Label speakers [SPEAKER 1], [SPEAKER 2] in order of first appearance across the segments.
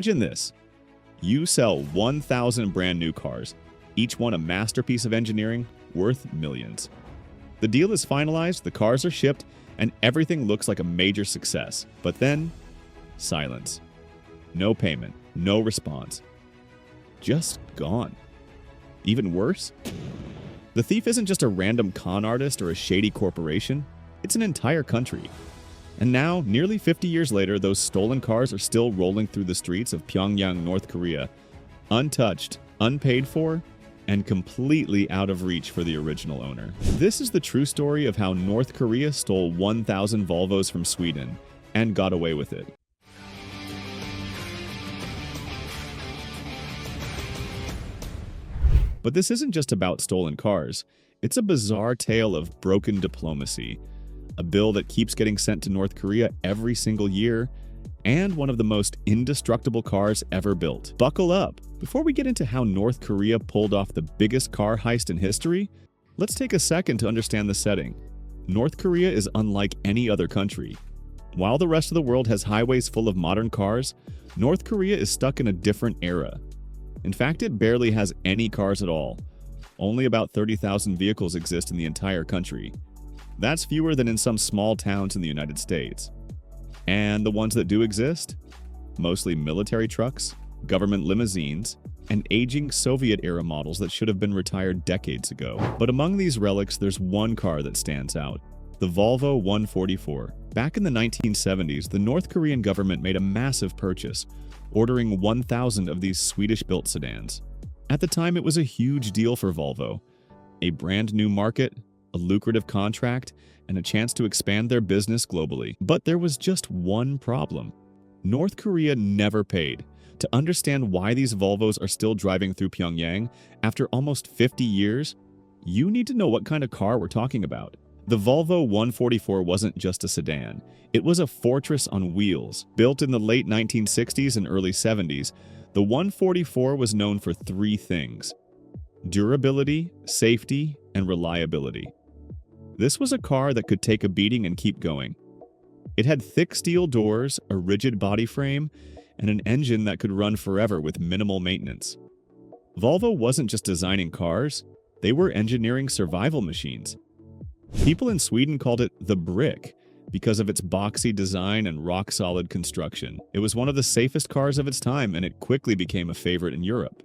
[SPEAKER 1] Imagine this. You sell 1,000 brand new cars, each one a masterpiece of engineering worth millions. The deal is finalized, the cars are shipped, and everything looks like a major success. But then, silence. No payment, no response. Just gone. Even worse, the thief isn't just a random con artist or a shady corporation, it's an entire country. And now, nearly 50 years later, those stolen cars are still rolling through the streets of Pyongyang, North Korea, untouched, unpaid for, and completely out of reach for the original owner. This is the true story of how North Korea stole 1,000 Volvos from Sweden and got away with it. But this isn't just about stolen cars. It's a bizarre tale of broken diplomacy, a bill that keeps getting sent to North Korea every single year, and one of the most indestructible cars ever built. Buckle up! Before we get into how North Korea pulled off the biggest car heist in history, let's take a second to understand the setting. North Korea is unlike any other country. While the rest of the world has highways full of modern cars, North Korea is stuck in a different era. In fact, it barely has any cars at all. Only about 30,000 vehicles exist in the entire country. That's fewer than in some small towns in the United States. And the ones that do exist? Mostly military trucks, government limousines, and aging Soviet-era models that should have been retired decades ago. But among these relics, there's one car that stands out, the Volvo 144. Back in the 1970s, the North Korean government made a massive purchase, ordering 1,000 of these Swedish-built sedans. At the time, it was a huge deal for Volvo. A brand new market, a lucrative contract, and a chance to expand their business globally. But there was just one problem. North Korea never paid. To understand why these Volvos are still driving through Pyongyang after almost 50 years, you need to know what kind of car we're talking about. The Volvo 144 wasn't just a sedan. It was a fortress on wheels. Built in the late 1960s and early 70s, the 144 was known for three things: durability, safety, and reliability. This was a car that could take a beating and keep going. It had thick steel doors, a rigid body frame, and an engine that could run forever with minimal maintenance. Volvo wasn't just designing cars, they were engineering survival machines. People in Sweden called it the brick because of its boxy design and rock-solid construction. It was one of the safest cars of its time, and it quickly became a favorite in Europe.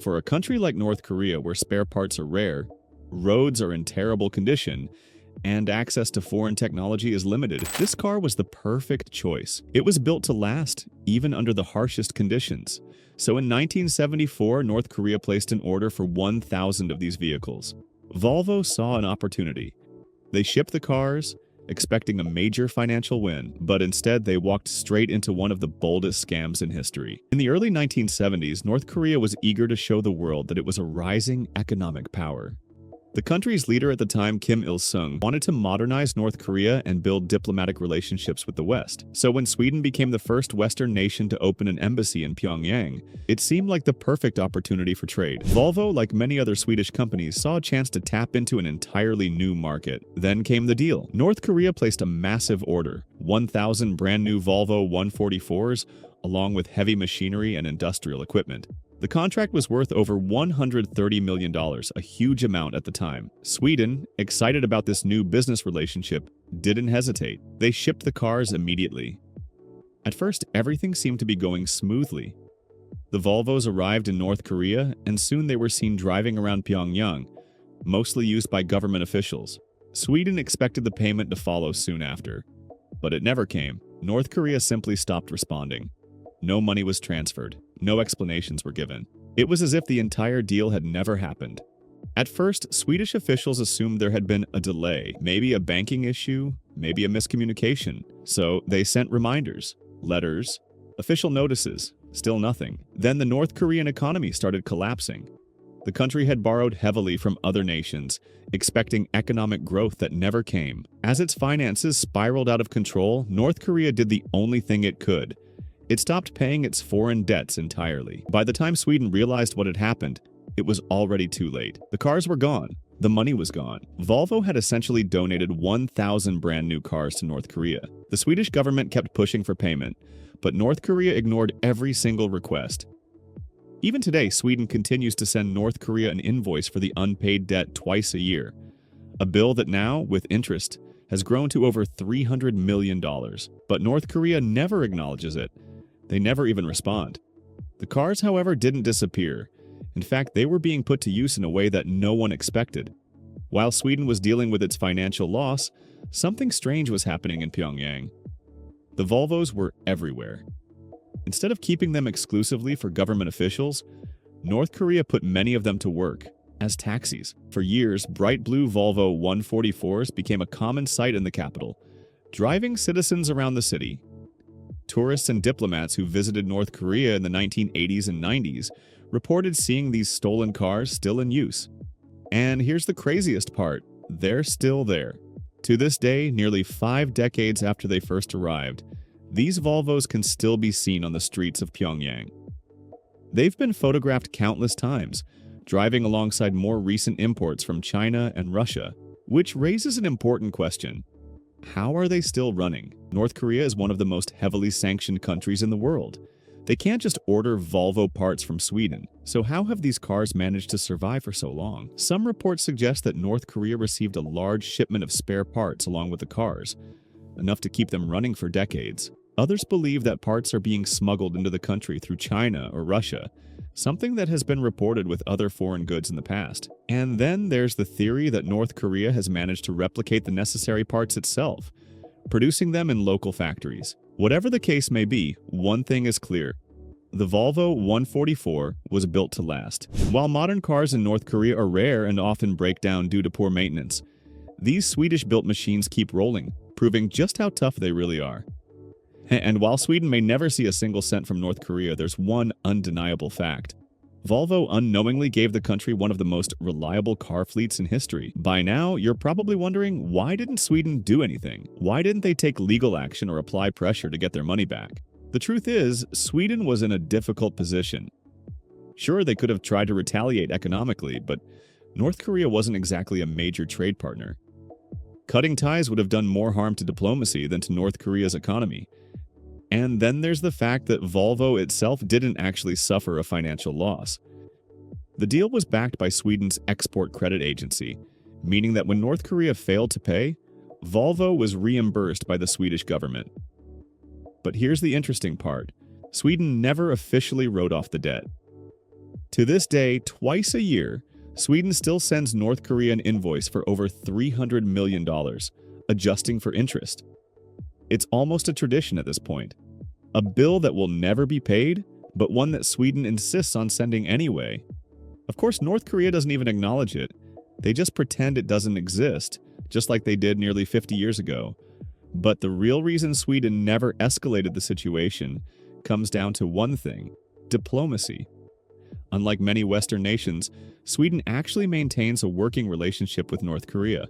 [SPEAKER 1] For a country like North Korea, where spare parts are rare, roads are in terrible condition, and access to foreign technology is limited, this car was the perfect choice. It was built to last, even under the harshest conditions. So in 1974, North Korea placed an order for 1,000 of these vehicles. Volvo saw an opportunity. They shipped the cars, expecting a major financial win, but instead they walked straight into one of the boldest scams in history. In the early 1970s, North Korea was eager to show the world that it was a rising economic power. The country's leader at the time, Kim Il-sung, wanted to modernize North Korea and build diplomatic relationships with the West. So when Sweden became the first Western nation to open an embassy in Pyongyang, it seemed like the perfect opportunity for trade. Volvo, like many other Swedish companies, saw a chance to tap into an entirely new market. Then came the deal. North Korea placed a massive order, 1,000 brand new Volvo 144s, along with heavy machinery and industrial equipment. The contract was worth over $130 million, a huge amount at the time. Sweden, excited about this new business relationship, didn't hesitate. They shipped the cars immediately. At first, everything seemed to be going smoothly. The Volvos arrived in North Korea, and soon they were seen driving around Pyongyang, mostly used by government officials. Sweden expected the payment to follow soon after, but it never came. North Korea simply stopped responding. No money was transferred. No explanations were given. It was as if the entire deal had never happened. At first, Swedish officials assumed there had been a delay, maybe a banking issue, maybe a miscommunication. So they sent reminders, letters, official notices, still nothing. Then the North Korean economy started collapsing. The country had borrowed heavily from other nations, expecting economic growth that never came. As its finances spiraled out of control, North Korea did the only thing it could. It stopped paying its foreign debts entirely. By the time Sweden realized what had happened, it was already too late. The cars were gone. The money was gone. Volvo had essentially donated 1,000 brand new cars to North Korea. The Swedish government kept pushing for payment, but North Korea ignored every single request. Even today, Sweden continues to send North Korea an invoice for the unpaid debt twice a year, a bill that now, with interest, has grown to over $300 million. But North Korea never acknowledges it. They never even respond. The cars, however, didn't disappear. In fact, they were being put to use in a way that no one expected. While Sweden was dealing with its financial loss, something strange was happening in Pyongyang. The Volvos were everywhere. Instead of keeping them exclusively for government officials, North Korea put many of them to work as taxis. For years, bright blue Volvo 144s became a common sight in the capital, driving citizens around the city. Tourists and diplomats who visited North Korea in the 1980s and 90s reported seeing these stolen cars still in use. And here's the craziest part, they're still there. To this day, nearly 5 decades after they first arrived, these Volvos can still be seen on the streets of Pyongyang. They've been photographed countless times, driving alongside more recent imports from China and Russia, which raises an important question. How are they still running? North Korea is one of the most heavily sanctioned countries in the world. They can't just order Volvo parts from Sweden, so how have these cars managed to survive for so long? Some reports suggest that North Korea received a large shipment of spare parts along with the cars, enough to keep them running for decades. Others believe that parts are being smuggled into the country through China or Russia, something that has been reported with other foreign goods in the past. And then there's the theory that North Korea has managed to replicate the necessary parts itself, producing them in local factories. Whatever the case may be, one thing is clear. The Volvo 144 was built to last. While modern cars in North Korea are rare and often break down due to poor maintenance, these Swedish-built machines keep rolling, proving just how tough they really are. And while Sweden may never see a single cent from North Korea, there's one undeniable fact. Volvo unknowingly gave the country one of the most reliable car fleets in history. By now, you're probably wondering, why didn't Sweden do anything? Why didn't they take legal action or apply pressure to get their money back? The truth is, Sweden was in a difficult position. Sure, they could have tried to retaliate economically, but North Korea wasn't exactly a major trade partner. Cutting ties would have done more harm to diplomacy than to North Korea's economy. And then there's the fact that Volvo itself didn't actually suffer a financial loss. The deal was backed by Sweden's Export Credit Agency, meaning that when North Korea failed to pay, Volvo was reimbursed by the Swedish government. But here's the interesting part. Sweden never officially wrote off the debt. To this day, twice a year, Sweden still sends North Korea an invoice for over $300 million, adjusting for interest. It's almost a tradition at this point. A bill that will never be paid, but one that Sweden insists on sending anyway. Of course, North Korea doesn't even acknowledge it. They just pretend it doesn't exist, just like they did nearly 50 years ago. But the real reason Sweden never escalated the situation comes down to one thing: diplomacy. Unlike many Western nations, Sweden actually maintains a working relationship with North Korea.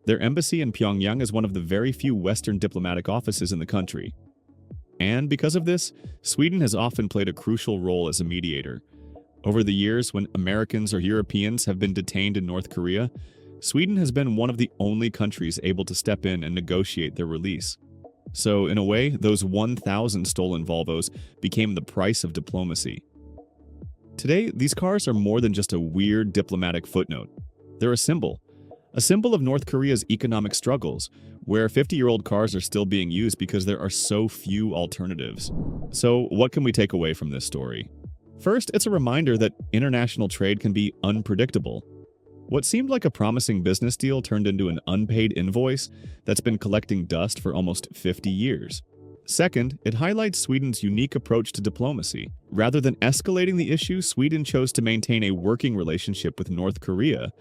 [SPEAKER 1] Their embassy in Pyongyang is one of the very few Western diplomatic offices in the country. And because of this, Sweden has often played a crucial role as a mediator. Over the years, when Americans or Europeans have been detained in North Korea, Sweden has been one of the only countries able to step in and negotiate their release. So, in a way, those 1,000 stolen Volvos became the price of diplomacy. Today, these cars are more than just a weird diplomatic footnote. They're a symbol of North Korea's economic struggles, where 50-year-old cars are still being used because there are so few alternatives. So, what can we take away from this story? First, it's a reminder that international trade can be unpredictable. What seemed like a promising business deal turned into an unpaid invoice that's been collecting dust for almost 50 years. Second, it highlights Sweden's unique approach to diplomacy. Rather than escalating the issue, Sweden chose to maintain a working relationship with North Korea,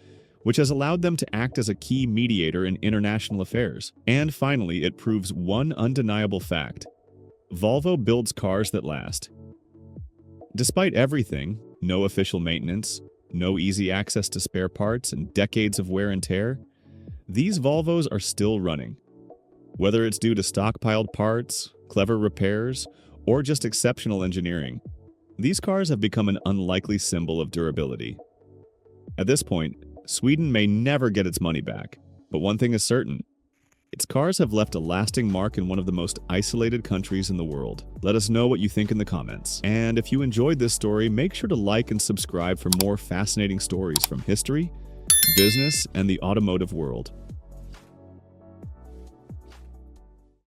[SPEAKER 1] which has allowed them to act as a key mediator in international affairs. And finally, it proves one undeniable fact: Volvo builds cars that last. Despite everything, no official maintenance, no easy access to spare parts, and decades of wear and tear, these Volvos are still running. Whether it's due to stockpiled parts, clever repairs, or just exceptional engineering, these cars have become an unlikely symbol of durability. At this point, Sweden may never get its money back, but one thing is certain: Its cars have left a lasting mark in one of the most isolated countries in the world. Let us know what you think in the comments. And if you enjoyed this story, make sure to like and subscribe for more fascinating stories from history, business, and the automotive world.